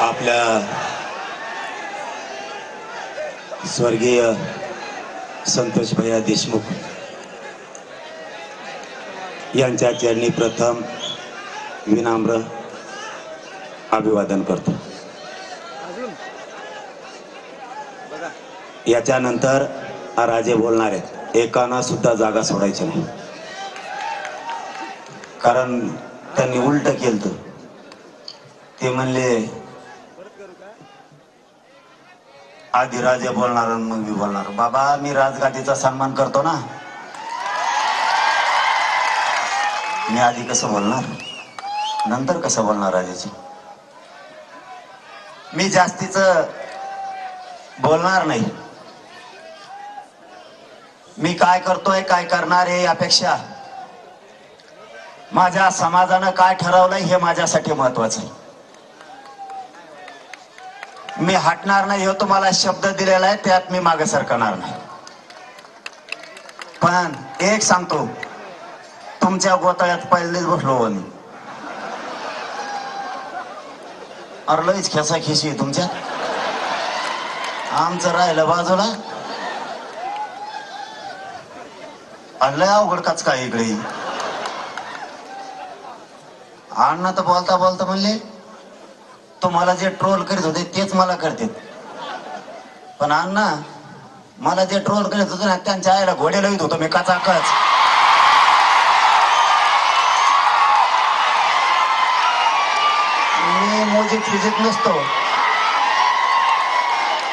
आपल्या स्वर्गीय संतोष भैया देशमुख यांच्या चरणी प्रथम विनम्र अभिवादन करतो। याच्यानंतर राजे बोलणार आहेत। एकानं सुद्धा जागा सोडायची नाही, कारण त्यांनी उलट केलं। ते म्हणले आधी राजे बोलणार आणि मग मी बोलणार। बाबा, मी राजगादीचा सन्मान करतो ना, मी आधी कसं बोलणार, नंतर कसं बोलणार राजाची? मी जास्तीच बोलणार नाही। मी काय करतोय, काय करणार आहे यापेक्षा माझ्या समाजानं काय ठरवलंय हे माझ्यासाठी महत्वाचं आहे। मी हटणार नाही, हे तुम्हाला शब्द दिलेला आहे, त्यात मी मागे सरकणार नाही। पण एक सांगतो, तुमच्या गोताळ्यात पहिलेच बसलो हो मी। अरे लईच खेसाखेशी तुमच्या, आमचं राहिलं बाजूला। लय अवघड काच काय इकडे। अण्णा तर बोलता बोलता म्हणले तुम्हाला जे ट्रोल करीत होते तेच मला करते। पण अण्णा, मला जे ट्रोल करीत होते ना, त्यांच्या आईला घोडे लावित होतो मी काचाकच। मी मोजीत फिजित नसतो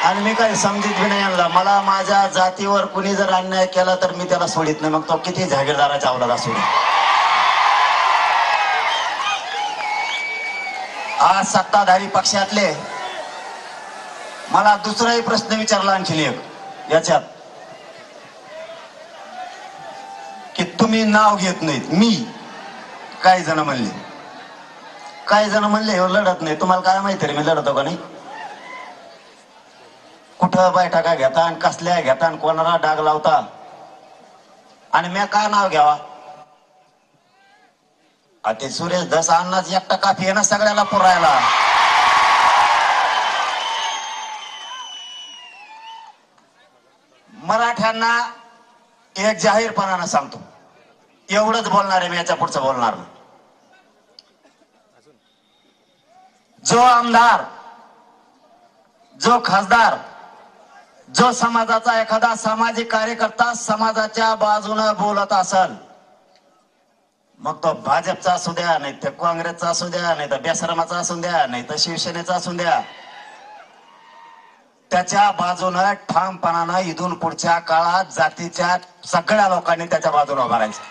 आणि मी काही समजित बी नाही आणला। मला माझ्या जातीवर कुणी जर अन्याय केला तर मी त्याला सोडित नाही, मग तो किती जागीरदाराच्या अवलाद असू दे। आज सत्ताधारी पक्षातले मला दुसराही प्रश्न विचारला आणखी एक याच्यात, की तुम्ही नाव घेत नाहीत। मी काही जण म्हणले हे लढत नाही। तुम्हाला काय माहिती रे मी लढतो का नाही? कुठं बैठका घेता आणि कसल्या घेता आणि कोणाला डाग लावता, आणि मी काय नाव घ्यावा? ते सुरेश धस अण्णाच एकटा काफी आहे ना सगळ्याला पुरायला। मराठ्यांना एक जाहीरपणानं सांगतो, एवढंच बोलणार आहे मी, याच्या पुढचं बोलणार नाही। जो आमदार, जो खासदार, जो समाजाचा एखादा सामाजिक कार्यकर्ता समाजाच्या बाजूने बोलत असेल, मग तो भाजपचा असू द्या, नाही तर काँग्रेसचा असू द्या, नाही तर बेसरमाचा असू द्या, नाही तर शिवसेनेचा असू द्या, त्याच्या बाजूने ठामपणानं इथून पुढच्या काळात जातीच्या सगळ्या लोकांनी त्याच्या बाजूने उभा राहायचं।